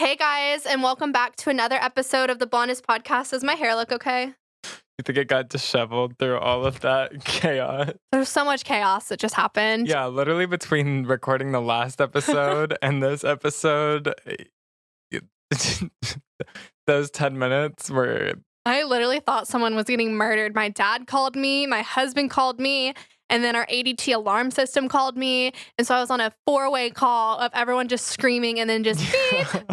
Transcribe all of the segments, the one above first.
Hey guys, and welcome back to another episode of the Blondest Podcast. Does my hair look okay? You think it got disheveled through all of that chaos? There's so much chaos that just happened. Yeah, literally between recording the last episode and this episode, those 10 minutes were... I literally thought someone was getting murdered. My dad called me, my husband called me, and then our ADT alarm system called me. And so I was on a 4-way call of everyone just screaming and then just beep, beep,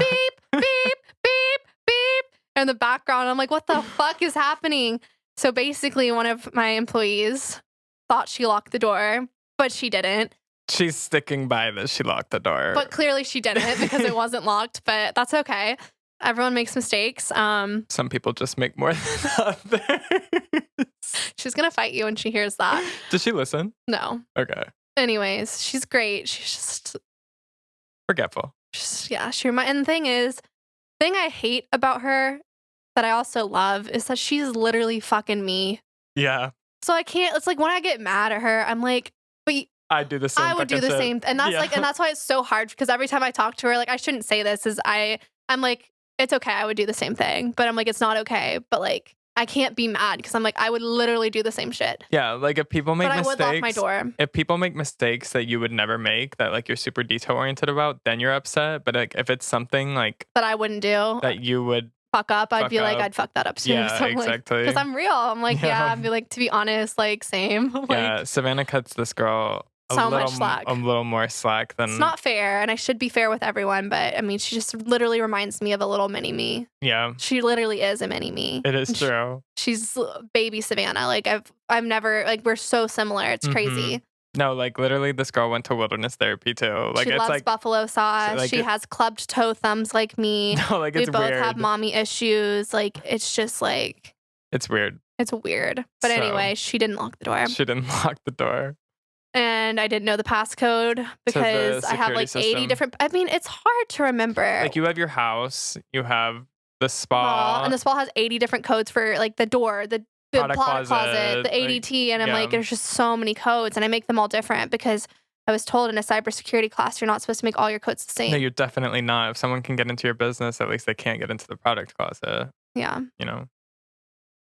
beep, beep, beep. In the background, I'm like, what the fuck is happening? So basically, one of my employees thought she locked the door, but she didn't. She's sticking by that she locked the door. But clearly she didn't because it wasn't locked, but that's okay. Everyone makes mistakes. Some people just make more than others. She's going to fight you when she hears that. Does she listen? No. Okay. Anyways, she's great. She's just... forgetful. And the thing I hate about her that I also love is that she's literally fucking me. Yeah. So I can't, it's like when I get mad at her, I'm like, but I do the same. I would do the shit. same. And that's and that's why it's so hard because every time I talk to her, like, I shouldn't say this I'm like, it's okay. I would do the same thing, but I'm like, it's not okay. But like, I can't be mad because I'm like, I would literally do the same shit. Yeah. Like if people make mistakes, I would lock my door. If people make mistakes that you would never make, that like you're super detail oriented about, then you're upset. But like if it's something like that I wouldn't do, that you would fuck up, I'd be like, I'd fuck that up soon. Yeah, so exactly. Because I'm real. I'm like, I'd be like, to be honest, like, same. Like, yeah, Savanna cuts this girl much slack. A little more slack than... It's not fair, and I should be fair with everyone, but, I mean, she just literally reminds me of a little mini-me. Yeah. She literally is a mini-me. It is true. She's baby Savanna. Like, I've never... Like, we're so similar. It's crazy. No, like, literally, this girl went to wilderness therapy, too. Like, she loves like buffalo sauce. like she has clubbed toe thumbs like me. No, like, it's weird. We both weird. have mommy issues. Like, it's just, like... It's weird. It's weird. But anyway, she didn't lock the door. She didn't lock the door. And I didn't know the passcode because I have like 80 different... I mean, it's hard to remember. Like, you have your house, you have the spa. And the spa has 80 different codes for like the door, the product closet, the ADT. And I'm like, there's just so many codes. And I make them all different because I was told in a cybersecurity class, you're not supposed to make all your codes the same. No, you're definitely not. If someone can get into your business, at least they can't get into the product closet. Yeah. You know?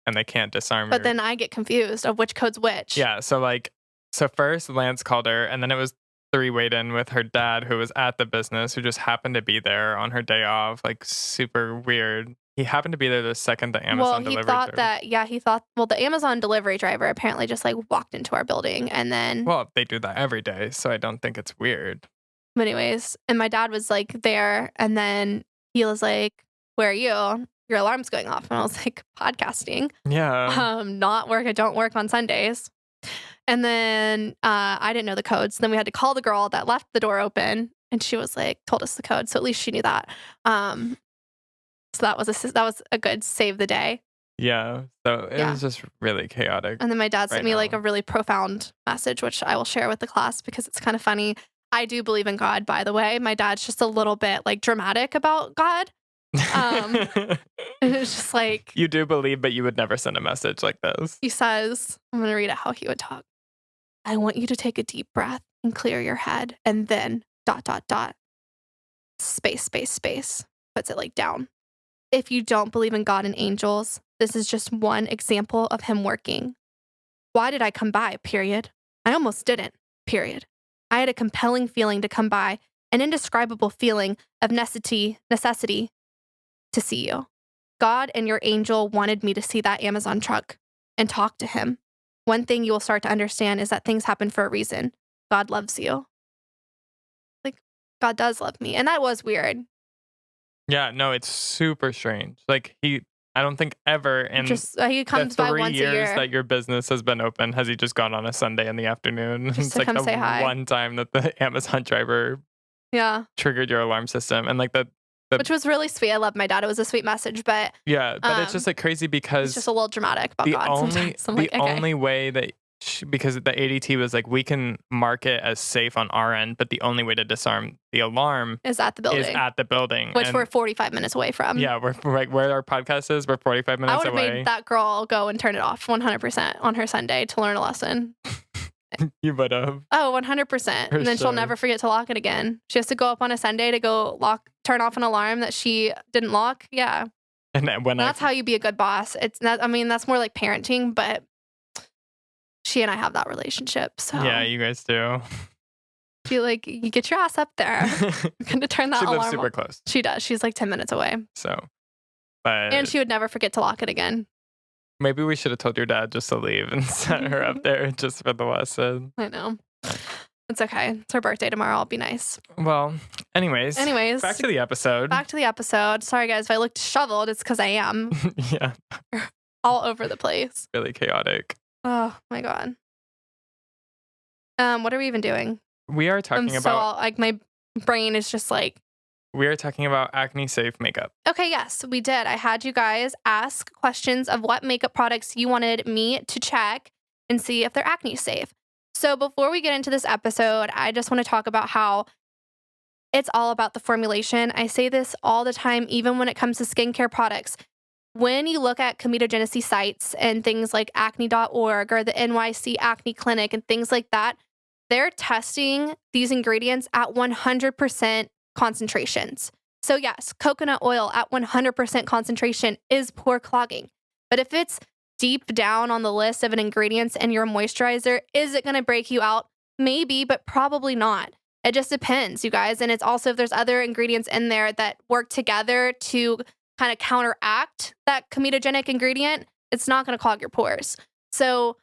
And they can't disarm But then I get confused of which code's which. Yeah, so first Lance called her, and then it was 3-wayed in with her dad, who was at the business, who just happened to be there on her day off. Like, super weird. He happened to be there the second the Amazon delivery driver. The Amazon delivery driver apparently just like walked into our building and then... Well, they do that every day, so I don't think it's weird. But anyways, and my dad was like there, and then he was like, where are you? Your alarm's going off. And I was like, podcasting. Yeah. Not work. I don't work on Sundays. And then I didn't know the codes. Then we had to call the girl that left the door open, and she was like, told us the code. So at least she knew that. So that was a good save the day. Yeah. So it was just really chaotic. And then my dad sent me like a really profound message, which I will share with the class because it's kind of funny. I do believe in God, by the way. My dad's just a little bit like dramatic about God. It's just like... You do believe, but you would never send a message like this. He says, I'm going to read it how he would talk. I want you to take a deep breath and clear your head. And then ... Space. Puts it like down. If you don't believe in God and angels, this is just one example of him working. Why did I come by? Period. I almost didn't. Period. I had a compelling feeling to come by, an indescribable feeling of necessity to see you. God and your angel wanted me to see that Amazon truck and talk to him. One thing you will start to understand is that things happen for a reason. God loves you. Like, God does love me. And that was weird. Yeah, no, it's super strange. Like, I don't think ever in he comes by once a year. 3 years that your business has been open, has he just gone on a Sunday in the afternoon? Just it's to like come say hi. One time that the Amazon driver triggered your alarm system. And like which was really sweet. I love my dad. It was a sweet message, but... Yeah, but it's just like crazy because... It's just a little dramatic about God sometimes. I'm only way that... Because the ADT was like, we can mark it as safe on our end, but the only way to disarm the alarm... Is at the building. Which we're 45 minutes away from. Yeah, we're right where our podcast is. We're 45 minutes away. I would have made that girl go and turn it off 100% on her Sunday to learn a lesson. You would have. Oh, 100%. And then she'll never forget to lock it again. She has to go up on a Sunday to go turn off an alarm that she didn't lock. Yeah. And then when That's how you be a good boss. It's not, I mean, that's more like parenting, but she and I have that relationship. yeah, So you guys do. she like, you get your ass up there. You're going to turn that She lives alarm super off. close. She does. She's like 10 minutes away. So, but And she would never forget to lock it again. maybe we should have told your dad just to leave and set her up there just for the lesson. I know. It's okay. It's her birthday tomorrow. I'll be nice. Well, anyways, Anyways, back to the episode. back to the episode. Sorry, guys, if I look disheveled, it's because I am Yeah, all over the place. really chaotic. Oh my God. What are we even doing? We are talking I'm about like my brain is just like, acne safe makeup. okay, yes, we did. I had you guys ask questions of what makeup products you wanted me to check and see if they're acne safe. So before we get into this episode, I just want to talk about how it's all about the formulation. I say this all the time, even when it comes to skincare products. When you look at comedogenicy sites and things like acne.org or the NYC Acne Clinic and things like that, they're testing these ingredients at 100% concentrations. So yes, coconut oil at 100% concentration is pore clogging. But if it's deep down on the list of an ingredients in your moisturizer, is it going to break you out? Maybe, but probably not. It just depends, you guys. And it's also if there's other ingredients in there that work together to kind of counteract that comedogenic ingredient, it's not going to clog your pores. So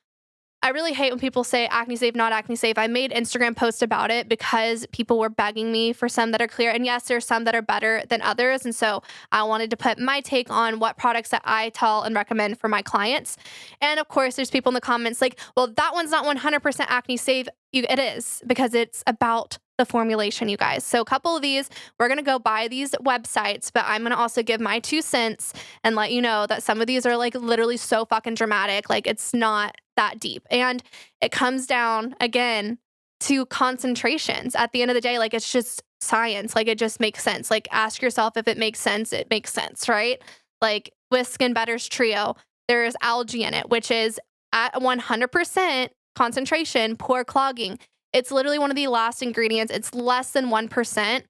I really hate when people say acne safe, not acne safe. I made Instagram posts about it because people were begging me for some that are clear. And yes, there's some that are better than others. And so I wanted to put my take on what products that I tell and recommend for my clients. And of course, there's people in the comments like, well, that one's not 100% acne safe. It is because it's about the formulation, you guys. So a couple of these, we're going to go by these websites, but I'm going to also give my 2 cents and let you know that some of these are like literally so fucking dramatic. Like it's not that deep. And it comes down again to concentrations at the end of the day. Like it's just science. Like it just makes sense. Like ask yourself if it makes sense. It makes sense, right? Like with Skin Better's Trio, there's algae in it, which is at 100% concentration, pore clogging. It's literally one of the last ingredients. It's less than 1%.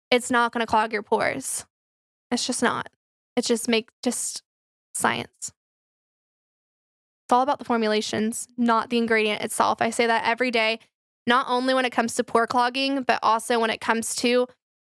It's not going to clog your pores. It's just not. It's just science. It's all about the formulations, not the ingredient itself. I say that every day, not only when it comes to pore clogging, but also when it comes to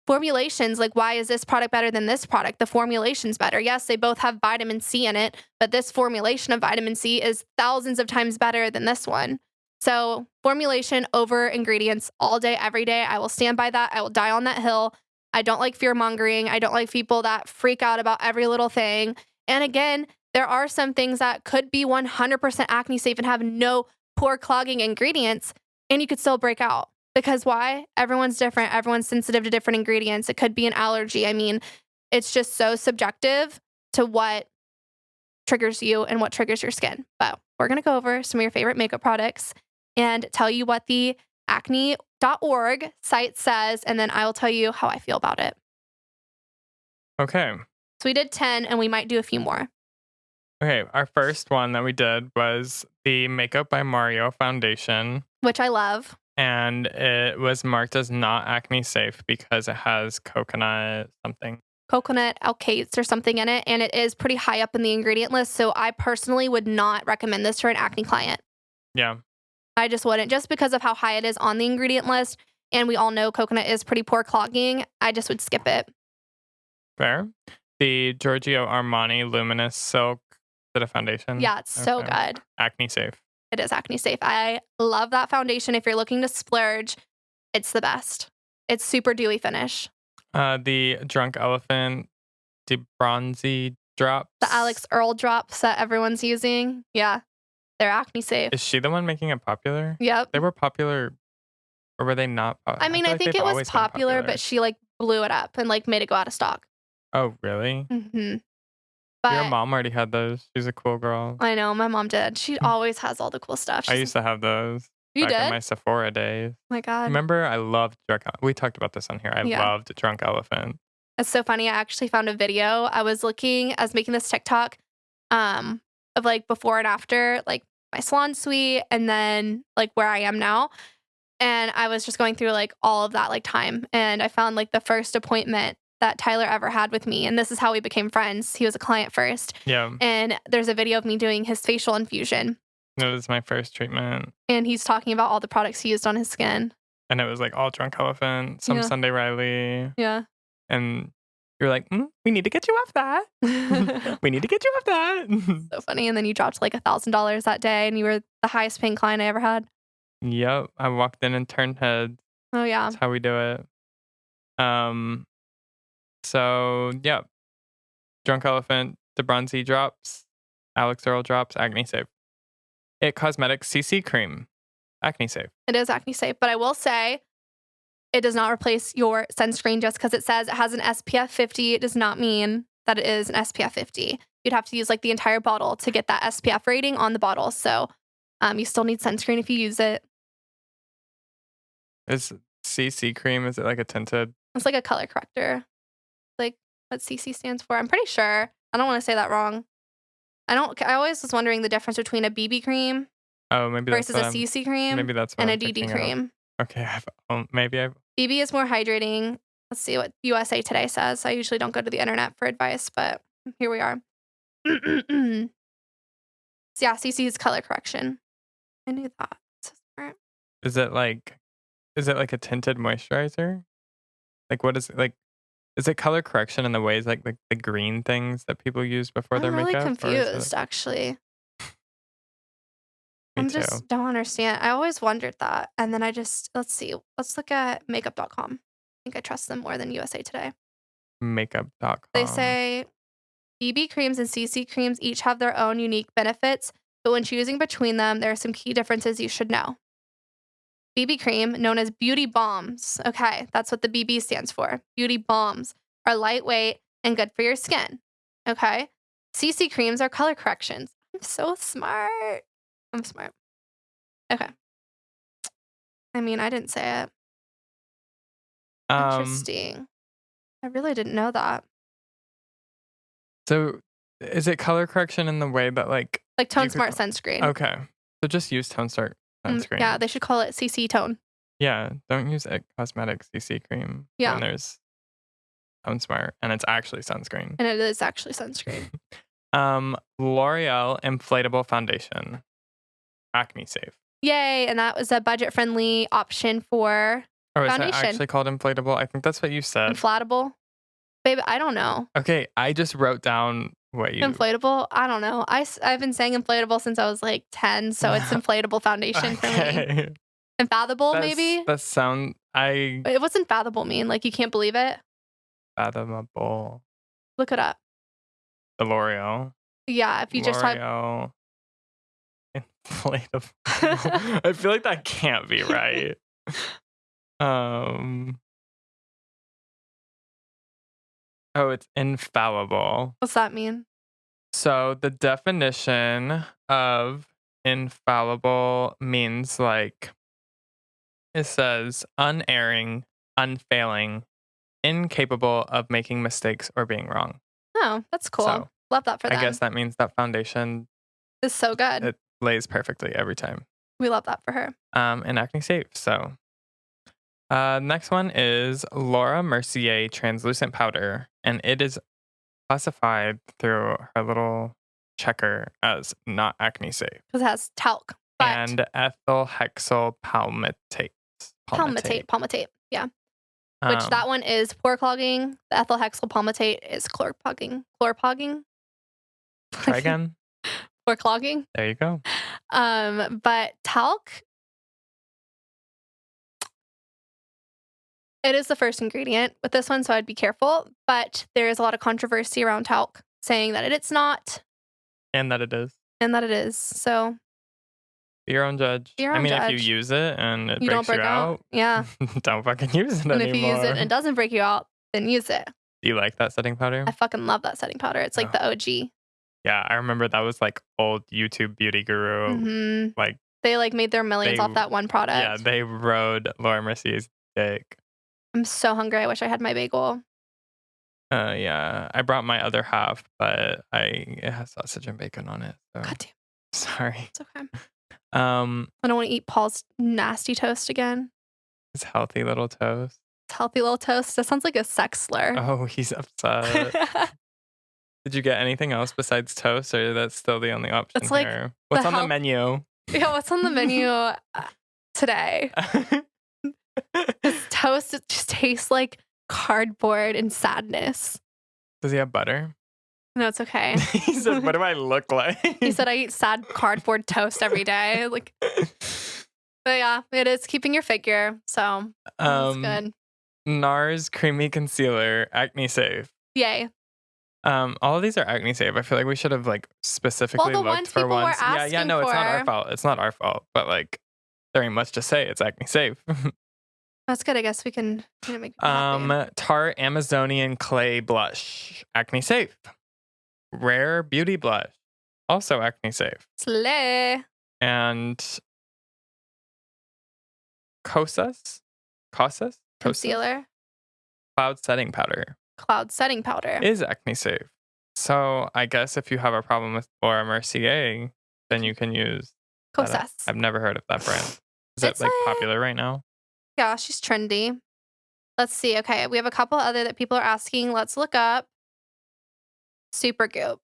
formulations. Like, why is this product better than this product? The formulation's better. Yes, they both have vitamin C in it, but this formulation of vitamin C is thousands of times better than this one. So formulation over ingredients all day, every day. I will stand by that. I will die on that hill. I don't like fear mongering. I don't like people that freak out about every little thing. And again, there are some things that could be 100% acne safe and have no pore clogging ingredients, and you could still break out. Because why? Everyone's different. Everyone's sensitive to different ingredients. It could be an allergy. I mean, it's just so subjective to what triggers you and what triggers your skin. But we're going to go over some of your favorite makeup products and tell you what the acne.org site says, and then I will tell you how I feel about it. Okay. So we did 10, and we might do a few more. Okay, our first one that we did was the Makeup by Mario foundation. Which I love. And it was marked as not acne safe because it has coconut something. Coconut alkates or something in it, and it is pretty high up in the ingredient list, so I personally would not recommend this for an acne client. Yeah. I just wouldn't, just because of how high it is on the ingredient list, and we all know coconut is pretty pore clogging. I just would skip it. Fair. The Giorgio Armani Luminous Silk, is it a foundation? Yeah, it's so good. Acne safe. It is acne safe. I love that foundation. If you're looking to splurge, it's the best. It's super dewy finish. The Drunk Elephant Debronzy drops. The Alex Earl drops that everyone's using. Yeah, they're acne safe. Is she the one making it popular? Yep. They were popular, or were they not popular? I mean, I think it was popular, but she like blew it up and like made it go out of stock. Oh, really? Mm-hmm. But your mom already had those. She's a cool girl. I know, my mom did. She always has all the cool stuff. I used to have those. You back did? in my Sephora days. Oh my God. Remember, I loved Drunk. We talked about this on here. I loved Drunk Elephant. It's so funny. I actually found a video. I was making this TikTok of like before and after, like my salon suite, and then like where I am now. And I was just going through like all of that like time. And I found like the first appointment that Tyler ever had with me, and this is how we became friends. He was a client first, Yeah. and there's a video of me doing his facial infusion, It was my first treatment. and he's talking about all the products he used on his skin. And it was like all Drunk Elephant, some Yeah. Sunday Riley. Yeah. And you're like, we need to get you off that. We need to get you off that. So funny. And then you dropped like $1,000 that day, and you were the highest paying client I ever had. Yep. I walked in and turned heads. Oh, yeah. That's how we do it. So, yeah. Drunk Elephant, the Bronzy drops, Alex Earl drops, Acne Safe. It Cosmetics CC Cream, Acne Safe. It is acne safe, but I will say it does not replace your sunscreen just because it says it has an SPF 50. It does not mean that it is an SPF 50. You'd have to use like the entire bottle to get that SPF rating on the bottle. So you still need sunscreen if you use it. Is CC Cream, is it like a tinted? It's like a color corrector. Like what CC stands for. I'm pretty sure. I don't want to say that wrong. I always was wondering the difference between a BB cream Oh, maybe that's versus a CC cream maybe that's what and a I'm DD picking up. cream. Okay, maybe I've. BB is more hydrating. Let's see what USA Today says. I usually don't go to the internet for advice, but here we are. So yeah, CC is color correction. I knew that. So smart. Is it like a tinted moisturizer? Like what is it like? Is it color correction in the ways like the green things that people use before their I'm really makeup? Or is confused, it- actually. Me I too. just don't understand. I always wondered that. And then let's see. Let's look at makeup.com. I think I trust them more than USA Today. Makeup.com. They say BB creams and CC creams each have their own unique benefits, but when choosing between them, there are some key differences you should know. BB cream, known as beauty bombs, okay, that's what the BB stands for. Beauty bombs are lightweight and good for your skin, okay? CC creams are color corrections. I'm so smart. I'm smart. Okay. I mean, I didn't say it. Um. Interesting. I really didn't know that. So, is it color correction in the way that like Like Tone you could Smart co- sunscreen. Okay, so just use Tone Smart sunscreen. Yeah, they should call it CC Tone. Yeah, don't use It Cosmetics CC cream Yeah. when there's Tone Smart and it's actually sunscreen. And it is actually sunscreen. L'Oreal inflatable foundation, acne safe. Yay. And that was a budget friendly option for Oh, is foundation. that actually called inflatable? I think that's what you said. Inflatable. Babe, I don't know. Okay, I just wrote down what you. Inflatable? I don't know. I've been saying inflatable since I was like 10, so it's inflatable foundation for me. Okay. Unfathomable, maybe? That sound. Wait, what's unfathomable mean? Like you can't believe it? Fathomable. Look it up. The L'Oreal. Yeah, if you just type. L'Oreal inflatable. I feel like that can't be right. Oh, it's infallible. What's that mean? So the definition of infallible means like it says unerring, unfailing, incapable of making mistakes or being wrong. Oh, that's cool. So, Love that for them. I guess that means that foundation It's so good. it lays perfectly every time. We love that for her. And acne safe. So next one is Laura Mercier translucent powder, and it is classified through her little checker as not acne safe. Because it has talc. But And ethyl hexyl palmitate. palmitate. Yeah. Which Um, that one is pore clogging. The ethyl hexyl palmitate is chlorpogging. Chlorpogging? Try again. Pore clogging. There you go. But talc, it is the first ingredient with this one, so I'd be careful. But there is a lot of controversy around talc, saying that it's not And that it is. and that it is. So Be your own judge. Be your I own mean, if judge. you use it and it you don't breaks break you out, Yeah. don't fucking use it And anymore. if you use it and it doesn't break you out, then use it. Do you like that setting powder? I fucking love that setting powder. It's like Oh. the OG. Yeah, I remember that was like old YouTube beauty guru. Mhm. Like, They like made their millions They- off that one product. yeah, they rode Laura Mercier's dick. I'm so hungry. I wish I had my bagel. Yeah, I brought my other half, but it has sausage and bacon on it. So God damn, sorry. it's okay. Um, I don't want to eat Paul's nasty toast again. it's healthy little toast. Healthy little toast. That sounds like a sex slur. Oh, he's upset. Did you get anything else besides toast, or that's still the only option It's like here? the What's on the health. menu? Yeah, what's on the menu today? This toast it just tastes like cardboard and sadness. Does he have butter? No, it's okay. He said, "What do I look like?" He said I eat sad cardboard toast every day. Like, but yeah, it is keeping your figure, so that's um, good. NARS creamy concealer, acne safe. Yay. All of these are acne safe. I feel like we should have like Well, specifically the looked ones for people were ones. Yeah, asking no, it's not our for. fault. It's not our fault. But like, there ain't much to say. It's acne safe. That's good. I guess we can make people happy. Tarte Amazonian Clay Blush, acne safe. Rare Beauty Blush, also acne safe. Slay. And Kosas Concealer. Cloud Setting Powder Cloud setting powder. is acne safe. So I guess if you have a problem with Laura Mercier, then you can use that. Kosas. I've never heard of that brand. Is it It's like popular right now? Yeah, she's trendy. Let's see. Okay, we have a couple other that people are asking. Let's look up. Super Goop.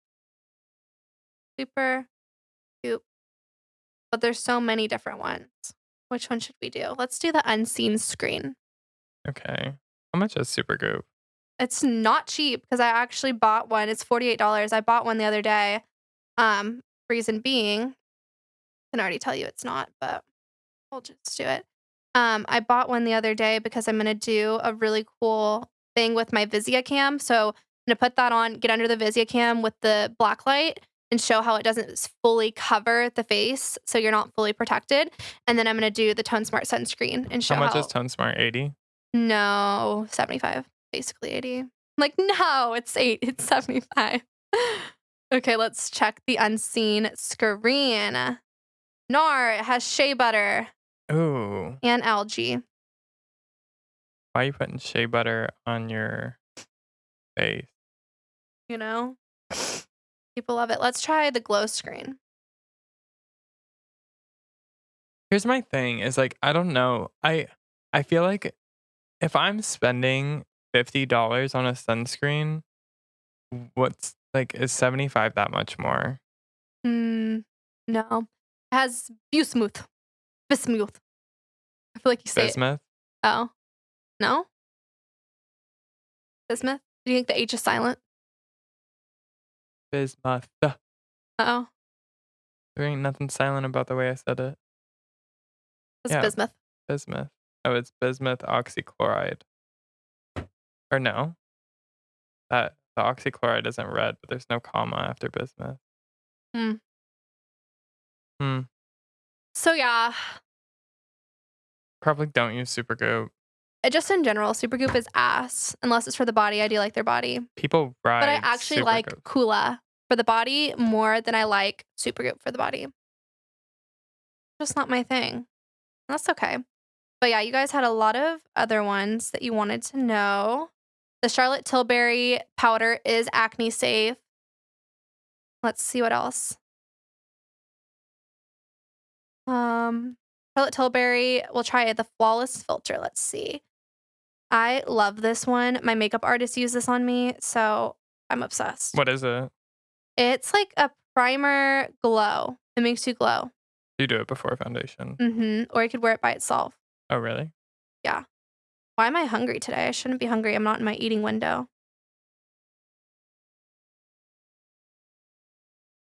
Super Goop. But there's so many different ones. Which one should we do? Let's do the unseen screen. Okay. How much is Supergoop? It's not cheap because I actually bought one. It's $48. I bought one the other day. Reason being, I can already tell you it's not, but we'll just do it. I bought one the other day because I'm gonna do a really cool thing with my Vizia cam. So I'm gonna put that on, get under the Vizia cam with the black light and show how it doesn't fully cover the face, so you're not fully protected. And then I'm gonna do the Tone Smart sunscreen and show How much how. is Tone Smart? 80? No, 75, basically 80. I'm like, no, it's 75. Okay, let's check the unseen screen. NAR, it has shea butter Ooh. and algae. Why are you putting shea butter on your face? You know? People love it. Let's try the glow screen. Here's my thing is like, I don't know. I feel like if I'm spending $50 on a sunscreen, what's like is 75 that much more? No. It has Bismuth. Bismuth. I feel like you say it. Bismuth? Oh. No? Bismuth? Do you think the H is silent? Bismuth. Oh. There ain't nothing silent about the way I said it. It's Yeah, bismuth. bismuth. Oh, it's bismuth oxychloride. Or no, that the oxychloride isn't red, but there's no comma after bismuth. Hmm. Hmm. So yeah, Probably don't use Supergoop. just in general, Supergoop is ass. Unless it's for the body. I do like their body. People ride But I actually like Supergoop. Kula for the body more than I like Supergoop for the body. Just not my thing. That's okay. But yeah, you guys had a lot of other ones that you wanted to know. The Charlotte Tilbury powder is acne safe. Let's see what else. Charlotte Tilbury, we'll try the Flawless Filter. Let's see. I love this one. My makeup artist used this on me, so I'm obsessed. What is it? It's like a primer glow. It makes you glow. You do it before foundation. Or you could wear it by itself. Oh, really? Yeah. Why am I hungry today? I shouldn't be hungry. I'm not in my eating window.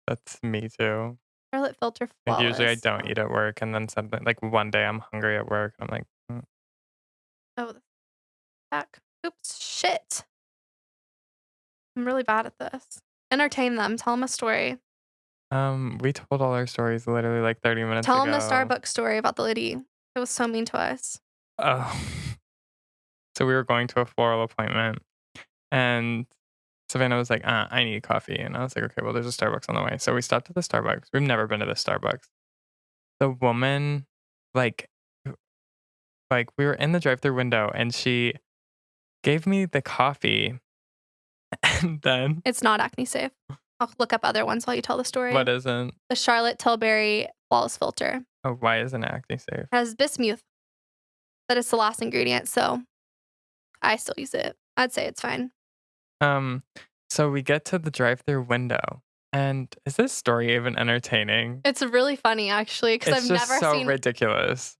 That's me too. Charlotte Filter Like Flawless. usually I don't eat at work, and then something like one day I'm hungry at work, and I'm like, Oh, the back. Oops, shit. I'm really bad at this. Entertain them. Tell them a story. we told all our stories literally like 30 minutes Tell ago. them the Starbucks story about the lady. It was so mean to us. Oh. So we were going to a floral appointment, and Savannah was like, I need coffee. And I was like, okay, well, there's a Starbucks on the way. So we stopped at the Starbucks. We've never been to the Starbucks. The woman, like we were in the drive-through window, and she gave me the coffee, and then It's not acne safe. I'll look up other ones while you tell the story. what isn't? The Charlotte Tilbury Flawless Filter. Oh, why isn't acne safe? It has bismuth. That is the last ingredient, so I still use it. I'd say it's fine. Um, so we get to the drive-through window, and is this story even entertaining? It's really funny actually because It's I've just never so seen. ridiculous.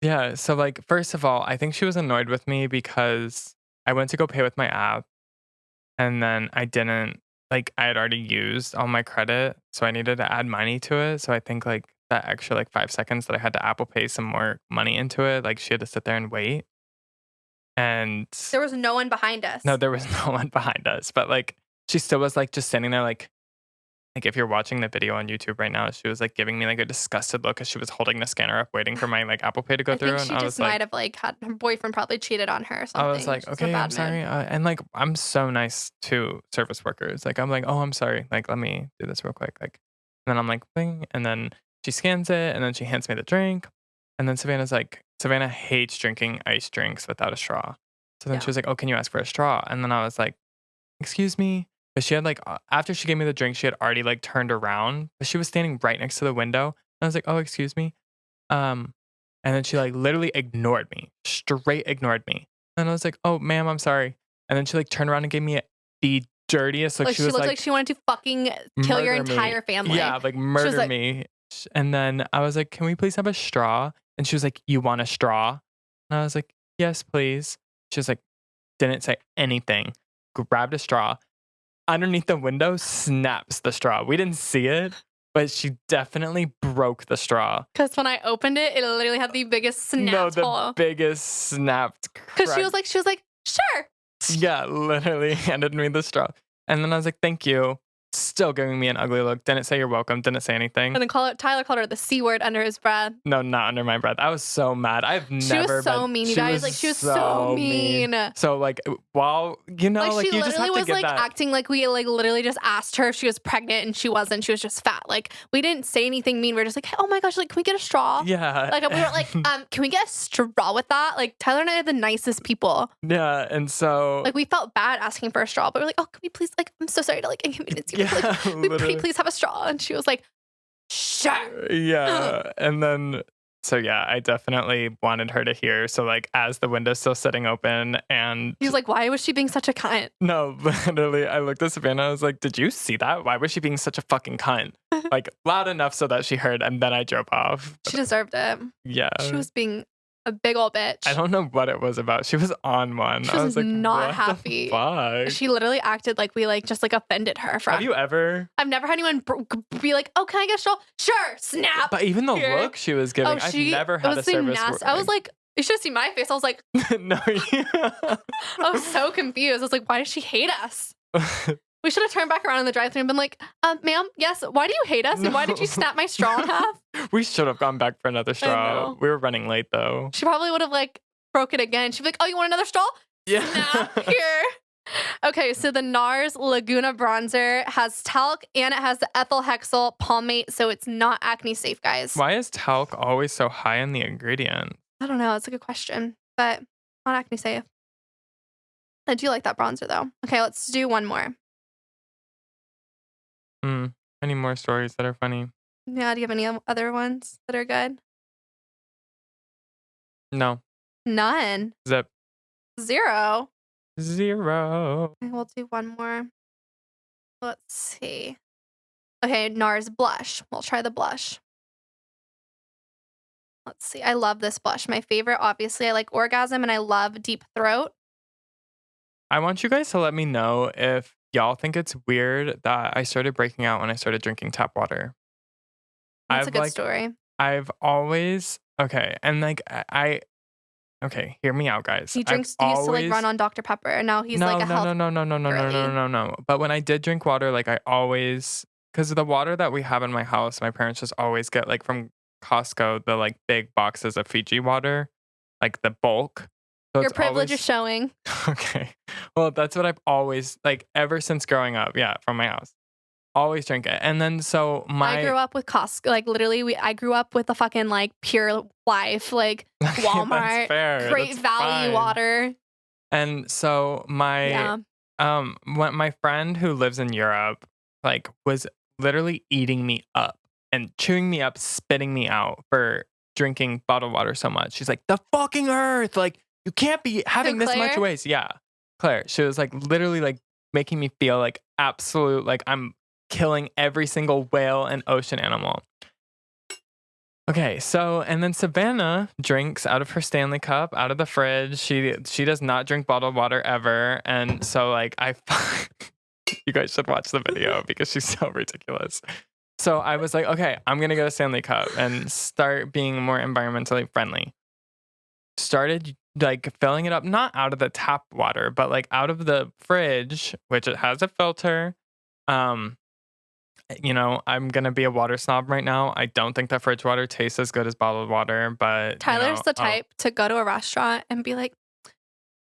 Yeah, so, like, first of all, I think she was annoyed with me because I went to go pay with my app, and then I didn't like, I had already used all my credit, so I needed to add money to it, so I think, like, that extra, like, 5 seconds that I had to Apple Pay some more money into it, like, she had to sit there and wait, and There was no one behind no, us. there was no one behind us, but, like, she still was, like, just standing there, like, if you're watching the video on YouTube right now, she was, like, giving me, like, a disgusted look as she was holding the scanner up waiting for my, like, Apple Pay to go I think through, and she just might have like had her boyfriend probably cheated on her or I was something. like, She's in a "Okay, I'm bad mood. sorry," and, like, I'm so nice to service workers, like, I'm like, "Oh, I'm sorry, like, let me do this real quick," like, and then I'm like, "Bling," and then she scans it, and then she hands me the drink, and then Savannah hates drinking iced drinks without a straw, so then she Yeah. was like, "Oh, can you ask for a straw?" And then I was like, "Excuse me?" But she had, like, after she gave me the drink, she had already, like, turned around, but she was standing right next to the window, and I was like, "Oh, excuse me?" Um, and then she, like, literally ignored me, straight ignored me. And I was like, "Oh, ma'am, I'm sorry." And then she, like, turned around and gave me the dirtiest look. Like She she was looked like like, she wanted to fucking kill your "Murder me." entire family. Yeah, like, She was "Murder like, me." And then I was like, "Can we please have a straw?" And she was like, "You want a straw?" And I was like, "Yes, please." She was like, didn't say anything, grabbed a straw, underneath the window, snaps the straw. We didn't see it, but she definitely broke the straw. because when I opened it, it literally had the biggest No, snapped the hole. biggest snapped Because crack. she was like, sure. Yeah, literally handed me the straw. And then I was like, "Thank you." Still giving me an ugly look. Didn't say you're welcome. Didn't say anything. And then Tyler called her the C word under his breath. No, not under my breath. I was so mad. I've She was never so been. mean, you She guys. was Like she was so so mean. mean. So like, while Like she like you just literally have to was get like that. acting like we like literally just asked her if she was pregnant and she wasn't. She was just fat. Like we didn't say anything mean. We are just like, hey, oh my gosh, like can we get a straw? Yeah. Like we were like, can we get a straw with that? Like Tyler and I are the nicest people. Yeah, and so Like we felt bad asking for a straw, but we're like, oh, can we please? Like I'm so sorry to like inconvenience you. Like yeah, we pretty literally. please have a straw. And she was like, sure. Yeah, and then so yeah, I definitely wanted her to hear. So like, as the window's still sitting open, and He was like, why was she being such a cunt? no, literally, I looked at Savannah. I was like, "Did you see that? Why was she being such a fucking cunt?" Like loud enough so that she heard, and then I drove off. She deserved it. Yeah, She was being a big old bitch. I don't know what it was about. She was on one. She I was was like, not "What the happy. fuck?" She literally acted like we like just like offended her. Have you ever? I've never had anyone be like, "Oh, can I get a straw?" Sure, snap. But even the Here. look she was giving, I've never it had was a so service. nasty. I was like, you should have seen my face. I was like, no, yeah. I was so confused. I was like, why does she hate us? We should have turned back around in the drive-thru and been like, ma'am, yes, why do you hate us? And why did you No. snap my straw in half? We should have gone back for another straw. know. We were running late though. She probably would have like broke it again. She'd be like, oh, you want another straw? Yeah. Snap here. Okay, so the NARS Laguna bronzer has talc and it has the ethyl hexyl palmate, so it's not acne safe, guys. Why is talc always so high in the ingredient? I don't know. It's a good question, but not acne safe. I do like that bronzer though. Okay, let's do one more. Any more stories that are funny? Yeah, do you have any other ones that are good? No. None. Zip. 0. 0. Okay, we'll do one more. Let's see. Okay, NARS blush. We'll try the blush. Let's see. I love this blush. My favorite, obviously, I like Orgasm and I love Deep Throat. I want you guys to let me know if y'all think it's weird that I started breaking out when I started drinking tap water. That's a I've good like story. I've always okay, and like I okay, hear me out, guys. He used to like run on Dr. Pepper, and now he's like a health girly. No. But when I did drink water, like I always, because the water that we have in my house, my parents just always get like from Costco, the like big boxes of Fiji water, like the bulk. So Your it's privilege always, is showing. okay. Well, that's what I've always like ever since growing up. Yeah, from my house. Always drink it. And then so I grew up with Costco. Like literally, I grew up with a fucking like Pure Life, like Walmart, that's fair. Great That's Value fine. water. And so my Yeah. when my friend who lives in Europe like was literally eating me up and chewing me up, spitting me out for drinking bottled water so much. She's like, "The fucking earth, like you can't be having this much Claire? waste. Yeah. Claire. She was like literally like making me feel like absolute, like I'm killing every single whale and ocean animal. Okay, so and then Savannah drinks out of her Stanley Cup, out of the fridge. She does not drink bottled water ever, and so like you guys should watch the video because she's so ridiculous. So I was like, okay, I'm gonna go to Stanley Cup and start being more environmentally friendly. Started like filling it up, not out of the tap water, but like out of the fridge, which it has a filter. Um, I'm gonna be a water snob right now. I don't think that fridge water tastes as good as bottled water, but Tyler's the type to go to a restaurant and be like,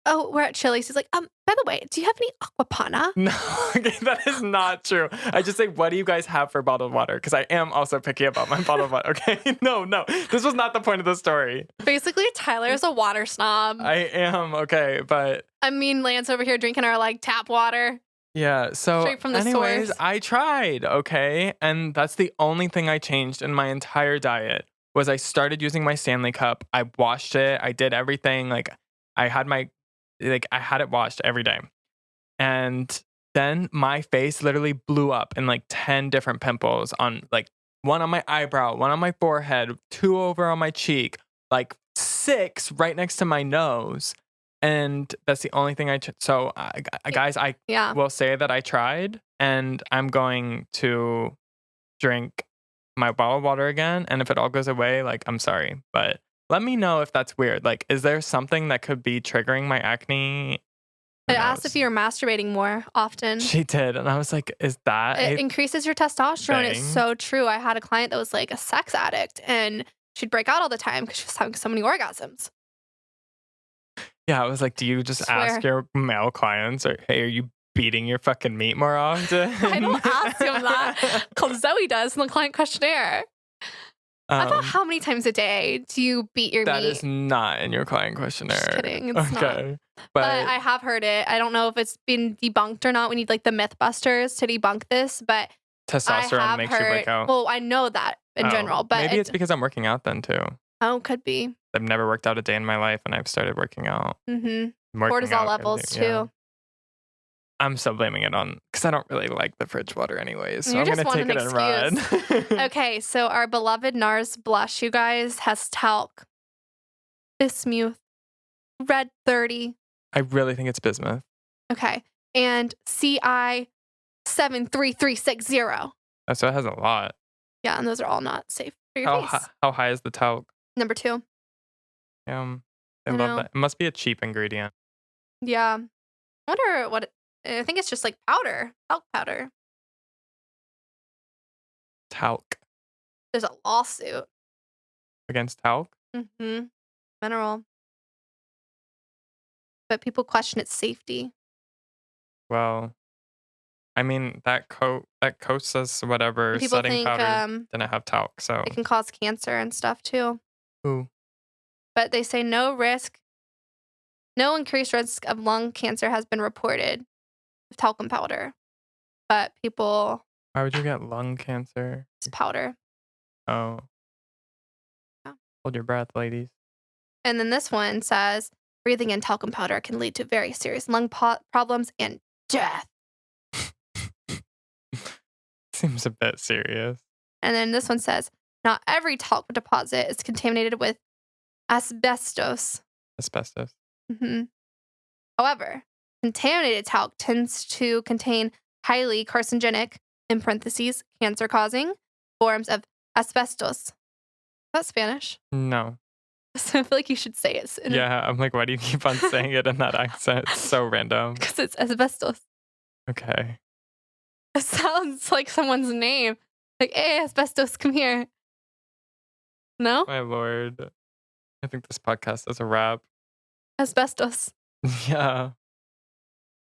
"Oh, we're at Chili's." He's like, by the way, do you have any aquapana?" no, okay, that is not true. I just say, what do you guys have for bottled water? Because I am also picky about my bottled water. Okay, no, this was not the point of the story. Basically, Tyler's a water snob. I am okay, but I mean, Lance over here drinking our like tap water. yeah. So, Straight from the anyways, source. I tried. Okay, and that's the only thing I changed in my entire diet was I started using my Stanley Cup. I washed it. I did everything. Like I had it washed every day. And then my face literally blew up in like 10 different pimples on like one on my eyebrow, one on my forehead, two over on my cheek, like six right next to my nose. And that's the only thing so, guys, I Yeah. will say that I tried and I'm going to drink my bottled water again. And if it all goes away, like, I'm sorry. But let me know if that's weird. Like, is there something that could be triggering my acne? It Who asked if knows? you were masturbating more often. She did, and I was like, "Is that It a increases your testosterone. It's thing?" so true. I had a client that was like a sex addict and she'd break out all the time because she was having so many orgasms. Yeah, I was like, "Do you just ask Swear. your male clients, or hey, are you beating your fucking meat more often?" I don't ask him that. Called Zoe does in the client questionnaire. I thought, how many times a day do you beat your That meat? is not in your client questionnaire. Just kidding. It's not. Okay, But but I have heard it. I don't know if it's been debunked or not. We need like the Mythbusters to debunk this, but I testosterone have makes you heard. break out. Well, I know that in general, but maybe it's because I'm working out then too. could be. I've never worked out a day in my life, and I've started working out. Working Cortisol out levels every- yeah. too. I'm still blaming it on because I don't really like the fridge water anyways. So You I'm just gonna want take an it and run. Okay, so our beloved NARS blush, you guys, has talc, bismuth, red 30. I really think it's bismuth. Okay, and CI 73360. Oh, so it has a lot. Yeah, and those are all not safe for your face. How high is the talc? Number 2. I I love know. that. It must be a cheap ingredient. Yeah. I wonder what I think it's just like powder, talc powder. Talc There's a lawsuit. against talc? Mineral. But people question its safety. Well, I mean that coat says whatever And people setting think powder didn't have talc. So it can cause cancer and stuff too. ooh, But they say no increased risk of lung cancer has been reported with talcum powder. But people, why would you get lung cancer? it's powder. Oh, Yeah. hold your breath, ladies. And then this one says breathing in talcum powder can lead to very serious lung problems and death. Seems a bit serious. And then this one says not every talc deposit is contaminated with asbestos. Asbestos. However, contaminated talc tends to contain highly carcinogenic, in parentheses, cancer-causing forms of asbestos. That's Spanish. No. So I feel like you should say it. Yeah, I'm like, why do you keep on saying it in that accent? It's so random. Because it's asbestos. Okay. It sounds like someone's name. Like, hey, asbestos, come here. No? My lord. I think this podcast is a wrap. Asbestos. Yeah.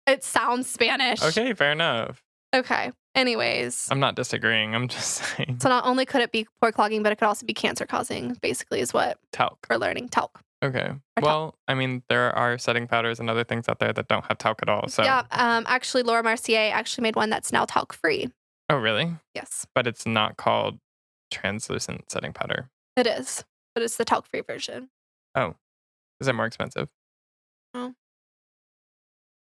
It sounds Spanish. Okay, fair enough. Okay. Anyways. I'm not disagreeing. I'm just saying. So not only could it be pore clogging, but it could also be cancer causing, basically, is what Talc. we're learning. Talc. Okay. Or Well, I mean, there are setting powders and other things out there that don't have talc at all. So. Yeah. Actually, Laura Mercier actually made one that's now talc free. Oh, really? Yes, But it's not called translucent setting powder. it is. But it's the talc free version. Oh. Is it more expensive? Oh,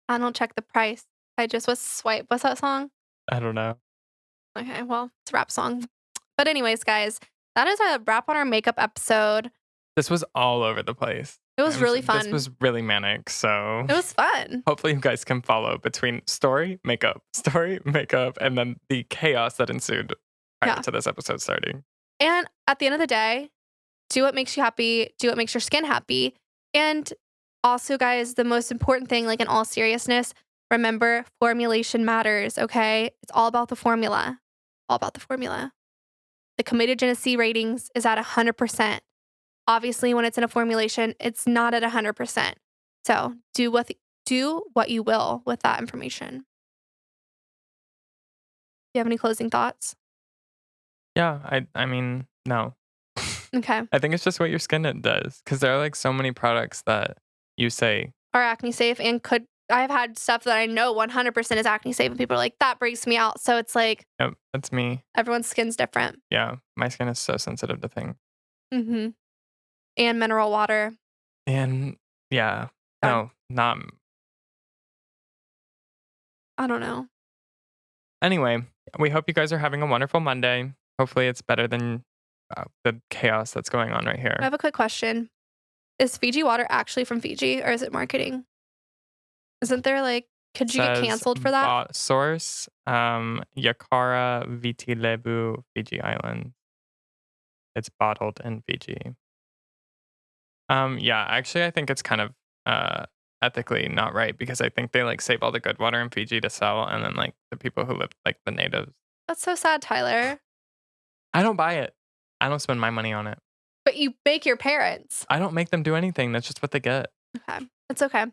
I don't check the price. I just was swipe. What's that song? I don't know. Okay, well, it's a rap song. But anyways, guys, that is a wrap on our makeup episode. This was all over the place. It was really This fun. was really manic. So It was fun. hopefully you guys can follow between story, makeup, and then the chaos that ensued prior to this episode starting. And at the end of the day, do what makes you happy, do what makes your skin happy. And also, guys, the most important thing, like in all seriousness, remember formulation matters, okay? It's all about the formula. All about the formula. The comedogenicy ratings is at 100%. Obviously, when it's in a formulation, it's not at 100%. So do what you will with that information. Do you have any closing thoughts? Yeah, I mean, no. Okay. I think it's just what your skin does, because there are like so many products that you say Are acne safe and I've had stuff that I know 100% is acne safe and people are like, that breaks me out. So it's like, yep, that's me. everyone's skin's different. Yeah, my skin is so sensitive to things. Mm-hmm. And mineral water. And yeah, no, not. I don't know. Anyway, we hope you guys are having a wonderful Monday. Hopefully, it's better than the chaos that's going on right here. I have a quick question. Is Fiji water actually from Fiji or is it marketing? Isn't there like, could you get canceled for that? Source, Yakara Viti Lebu, Fiji Island. It's bottled in Fiji. Yeah, actually, I think it's kind of ethically not right because I think they like save all the good water in Fiji to sell, and then like the people who live like the natives. That's so sad, Tyler. I don't buy it. I don't spend my money on it. But you make your parents. I don't make them do anything. That's just what they get. Okay. It's okay.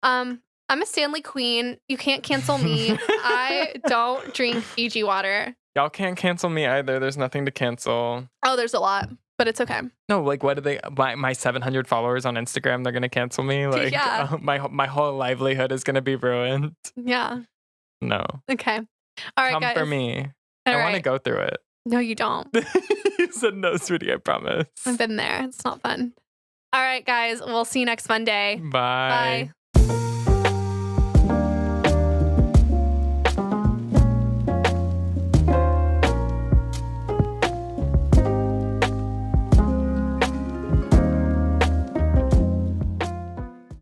I'm a Stanley queen. You can't cancel me. I don't drink Fiji water. Y'all can't cancel me either. There's nothing to cancel. Oh, there's a lot, but it's okay. No, like what do they? My 700 followers on Instagram, they're gonna cancel me. Like, yeah. My whole livelihood is gonna be ruined. Yeah. No. Okay. All right, Come guys. for me. All I want to go through it. No, you don't. You said no, sweetie. I promise. I've been there. It's not fun. All right, guys. We'll see you next Monday. Bye. Bye.